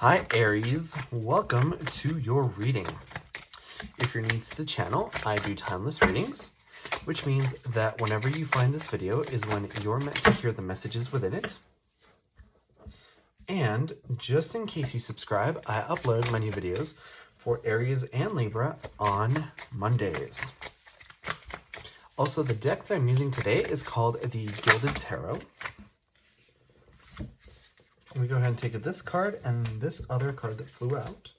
Hi Aries, welcome to your reading. If you're new to the channel, I do timeless readings, which means that whenever you find this video is when you're meant to hear the messages within it. And just in case you subscribe, I upload my new videos for Aries and Libra on Mondays. Also, the deck that I'm using today is called the Gilded Tarot. We go ahead and take this card and this other card that flew out.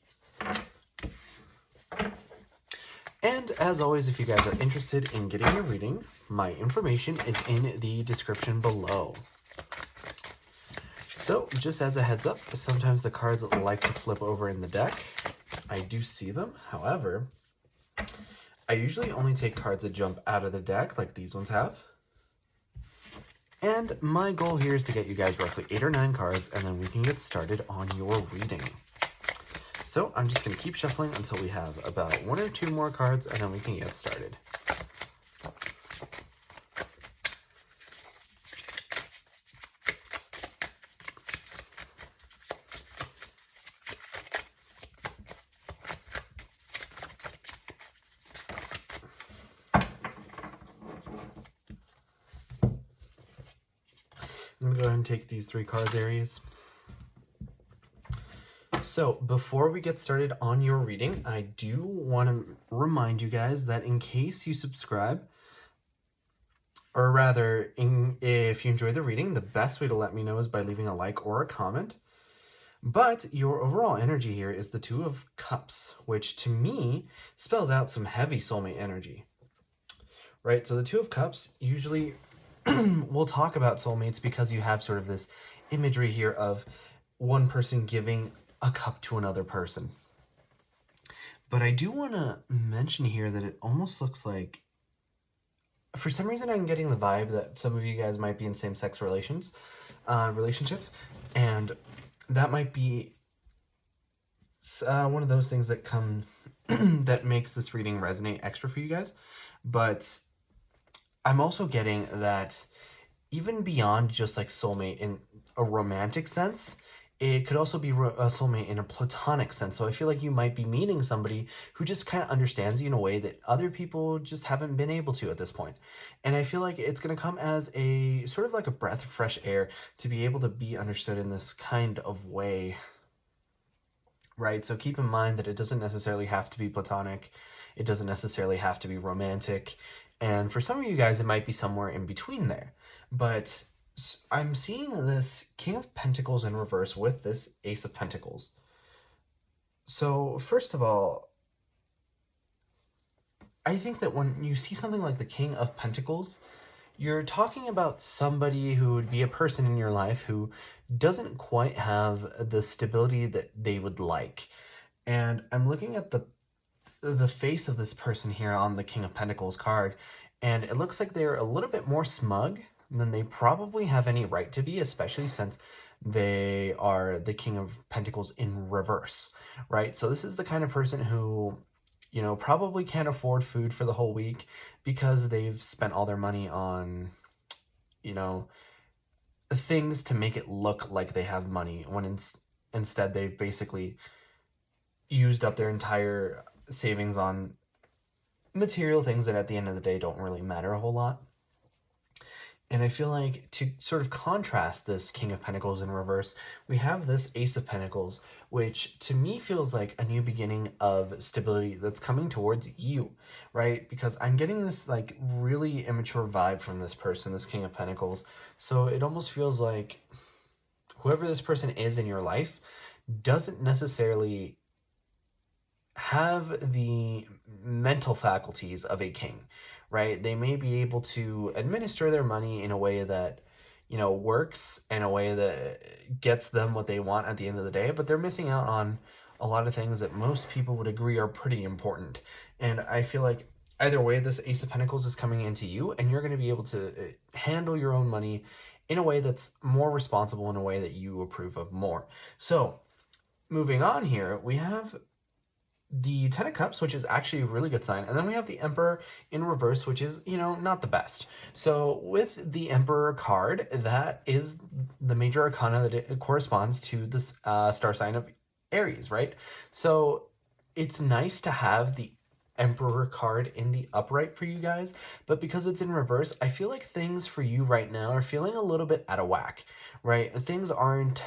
And as always, if you guys are interested in getting a reading, my information is in the description below. So just as a heads up, sometimes the cards like to flip over in the deck. I do see them. However, I usually only take cards that jump out of the deck like these ones have. And my goal here is to get you guys roughly 8 or 9 cards, and then we can get started on your reading. So I'm just going to keep shuffling until we have about 1 or 2 more cards, and then we can get started. I'm going to go ahead and take these 3 cards, Aries. So before we get started on your reading, I do want to remind you guys that in case you subscribe, or rather, if you enjoy the reading, the best way to let me know is by leaving a like or a comment. But your overall energy here is the Two of Cups, which to me spells out some heavy soulmate energy. Right? So the Two of Cups usually we'll talk about soulmates because you have sort of this imagery here of one person giving a cup to another person. But I do want to mention here that it almost looks like, for some reason I'm getting the vibe that some of you guys might be in same-sex relationships, and that might be one of those things that that makes this reading resonate extra for you guys. But I'm also getting that even beyond just like soulmate in a romantic sense, it could also be a soulmate in a platonic sense. So I feel like you might be meeting somebody who just kind of understands you in a way that other people just haven't been able to at this point. And I feel like it's going to come as a sort of like a breath of fresh air to be able to be understood in this kind of way. Right? So keep in mind that it doesn't necessarily have to be platonic. It doesn't necessarily have to be romantic. And for some of you guys, it might be somewhere in between there. But I'm seeing this King of Pentacles in reverse with this Ace of Pentacles. So first of all, I think that when you see something like the King of Pentacles, you're talking about somebody who would be a person in your life who doesn't quite have the stability that they would like. And I'm looking at the face of this person here on the King of Pentacles card, and it looks like they're a little bit more smug than they probably have any right to be, especially since they are the King of Pentacles in reverse, right? So this is the kind of person who, you know, probably can't afford food for the whole week because they've spent all their money on, you know, things to make it look like they have money when instead they've basically used up their entire savings on material things that at the end of the day don't really matter a whole lot. And I feel like to sort of contrast this King of Pentacles in reverse, we have this Ace of Pentacles, which to me feels like a new beginning of stability that's coming towards you, right? Because I'm getting this like really immature vibe from this person, this King of Pentacles. So it almost feels like whoever this person is in your life doesn't necessarily have the mental faculties of a king, right? They may be able to administer their money in a way that, you know, works, in a way that gets them what they want at the end of the day, but they're missing out on a lot of things that most people would agree are pretty important. And I feel like either way, this Ace of Pentacles is coming into you, and you're going to be able to handle your own money in a way that's more responsible, in a way that you approve of more. So moving on here, we have the Ten of Cups, which is actually a really good sign. And then we have the Emperor in reverse, which is, you know, not the best. So with the Emperor card, that is the major arcana that it corresponds to this star sign of Aries, right? So it's nice to have the Emperor card in the upright for you guys, but because it's in reverse, I feel like things for you right now are feeling a little bit out of whack, right? Things aren't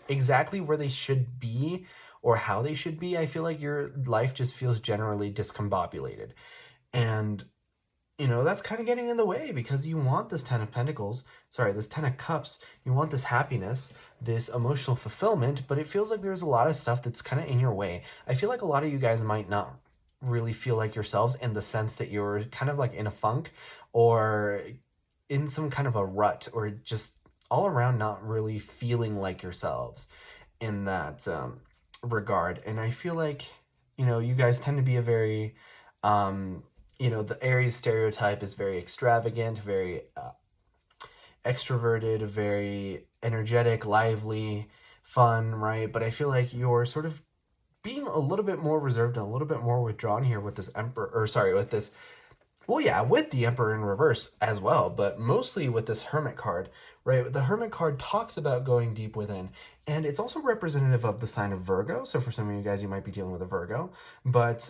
exactly where they should be or how they should be. I feel like your life just feels generally discombobulated. And that's kind of getting in the way because you want this 10 of Pentacles, sorry, this 10 of Cups. You want this happiness, this emotional fulfillment, but it feels like there's a lot of stuff that's kind of in your way. I feel like a lot of you guys might not really feel like yourselves in the sense that you're kind of like in a funk or in some kind of a rut or just all around not really feeling like yourselves in that regard. And I feel like, you guys tend to be a very, the Aries stereotype is very extravagant, very extroverted, very energetic, lively, fun, right? But I feel like you're sort of being a little bit more reserved and a little bit more withdrawn here with this with this, well, yeah, with the Emperor in reverse as well, but mostly with this Hermit card, right? The Hermit card talks about going deep within, and it's also representative of the sign of Virgo. So for some of you guys, you might be dealing with a Virgo, but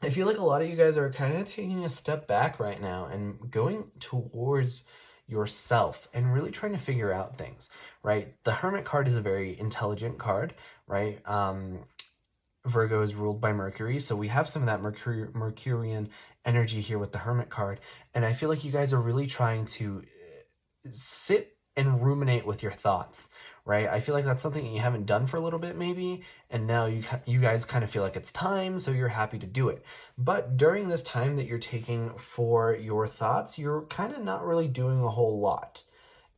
I feel like a lot of you guys are kind of taking a step back right now and going towards yourself and really trying to figure out things, right? The Hermit card is a very intelligent card, right? Virgo is ruled by Mercury, so we have some of that Mercurian energy here with the Hermit card, and I feel like you guys are really trying to sit and ruminate with your thoughts, right? I feel like that's something you haven't done for a little bit maybe, and now you guys kind of feel like it's time, so you're happy to do it. But during this time that you're taking for your thoughts, you're kind of not really doing a whole lot.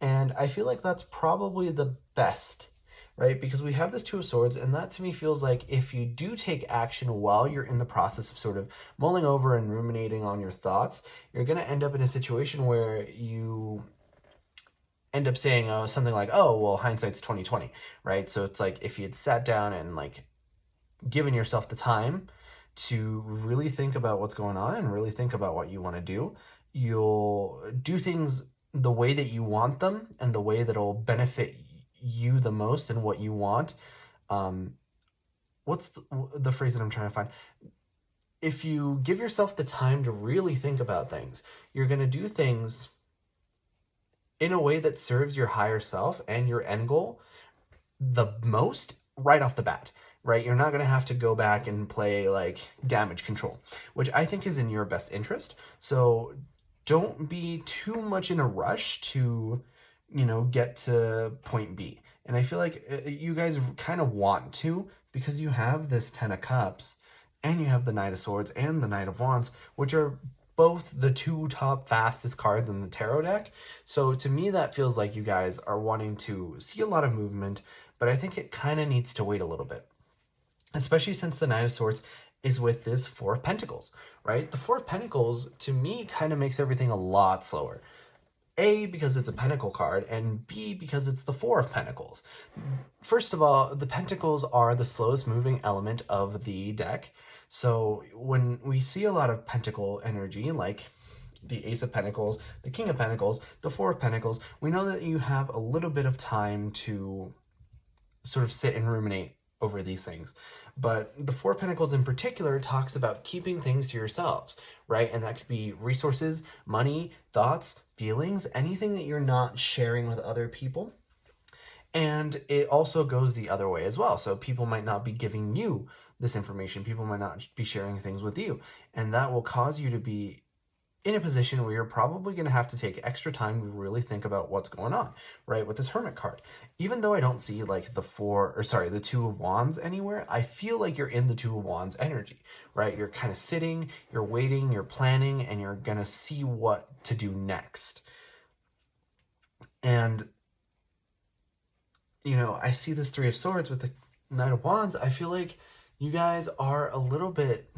And I feel like that's probably the best, right? Because we have this Two of Swords, and that to me feels like if you do take action while you're in the process of sort of mulling over and ruminating on your thoughts, you're going to end up in a situation where you end up saying something like, oh, well, hindsight's 2020, right? So it's like if you had sat down and like given yourself the time to really think about what's going on and really think about what you want to do, you'll do things the way that you want them and the way that'll benefit you the most and what you want. What's the phrase that I'm trying to find? If you give yourself the time to really think about things, you're going to do things in a way that serves your higher self and your end goal the most right off the bat, right? You're not going to have to go back and play like damage control, which I think is in your best interest. So don't be too much in a rush to, get to point B. And I feel like you guys kind of want to, because you have this 10 of Cups and you have the Knight of Swords and the Knight of Wands, which are both the two top fastest cards in the tarot deck. So to me, that feels like you guys are wanting to see a lot of movement, but I think it kind of needs to wait a little bit, especially since the Knight of Swords is with this Four of Pentacles, right? The Four of Pentacles, to me, kind of makes everything a lot slower. A, because it's a Pentacle card, and B, because it's the Four of Pentacles. First of all, the Pentacles are the slowest moving element of the deck. So when we see a lot of Pentacle energy, like the Ace of Pentacles, the King of Pentacles, the Four of Pentacles, we know that you have a little bit of time to sort of sit and ruminate over these things. But the Four of Pentacles in particular talks about keeping things to yourselves, right? And that could be resources, money, thoughts, feelings, anything that you're not sharing with other people. And it also goes the other way as well. So people might not be giving you this information. People might not be sharing things with you. And that will cause you to be in a position where you're probably going to have to take extra time to really think about what's going on, right? With this Hermit card. Even though I don't see like the Two of Wands anywhere, I feel like you're in the Two of Wands energy, right? You're kind of sitting, you're waiting, you're planning, and you're going to see what to do next. And, I see this Three of Swords with the Knight of Wands. I feel like you guys are a little bit...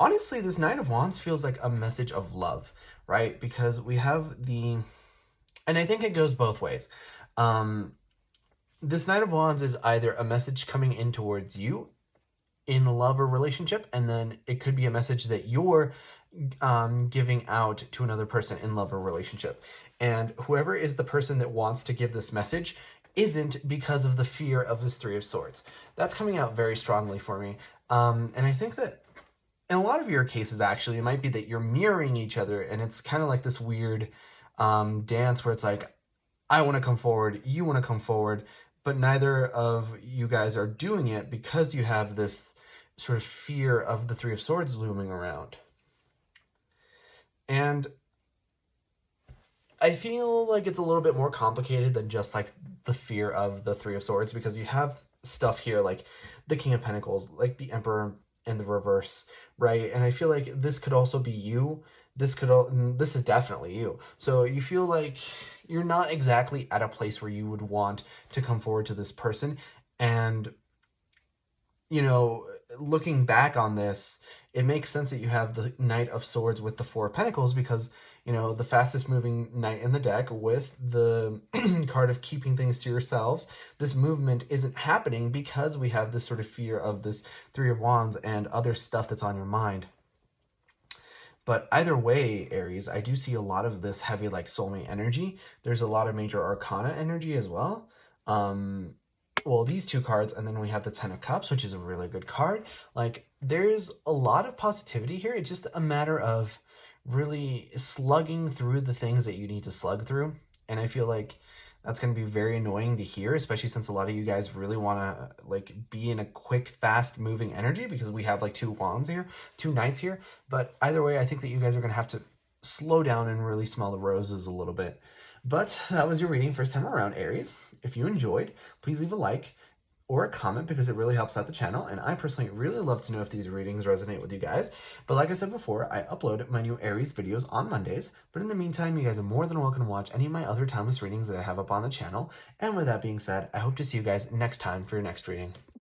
Honestly, this Knight of Wands feels like a message of love, right? Because we have and I think it goes both ways. This Knight of Wands is either a message coming in towards you in a love or relationship, and then it could be a message that you're giving out to another person in love or relationship. And whoever is the person that wants to give this message isn't because of the fear of this Three of Swords. That's coming out very strongly for me. And I think that in a lot of your cases, actually, it might be that you're mirroring each other, and it's kind of like this weird dance where it's like, I want to come forward, you want to come forward, but neither of you guys are doing it because you have this sort of fear of the Three of Swords looming around. And I feel like it's a little bit more complicated than just like the fear of the Three of Swords, because you have stuff here like the King of Pentacles, like the Emperor in the reverse, right? And I feel like this could also be you. This is definitely you. So you feel like you're not exactly at a place where you would want to come forward to this person. And, you know, looking back on this, it makes sense that you have the Knight of Swords with the Four of Pentacles, because, you know, the fastest moving knight in the deck with the card of keeping things to yourselves. This movement isn't happening because we have this sort of fear of this Three of Wands and other stuff that's on your mind. But either way, Aries, I do see a lot of this heavy like soulmate energy. There's a lot of major arcana energy as well. Well, these two cards, and then we have the Ten of Cups, which is a really good card. Like, there's a lot of positivity here. It's just a matter of really slugging through the things that you need to slug through. And I feel like that's going to be very annoying to hear, especially since a lot of you guys really want to like be in a quick, fast moving energy, because we have like two wands here, two knights here. But either way, I think that you guys are going to have to slow down and really smell the roses a little bit. But that was your reading first time around, Aries. If you enjoyed, please leave a like or a comment, because it really helps out the channel, and I personally really love to know if these readings resonate with you guys. But like I said before, I upload my new Aries videos on Mondays, but in the meantime, you guys are more than welcome to watch any of my other timeless readings that I have up on the channel. And with that being said, I hope to see you guys next time for your next reading.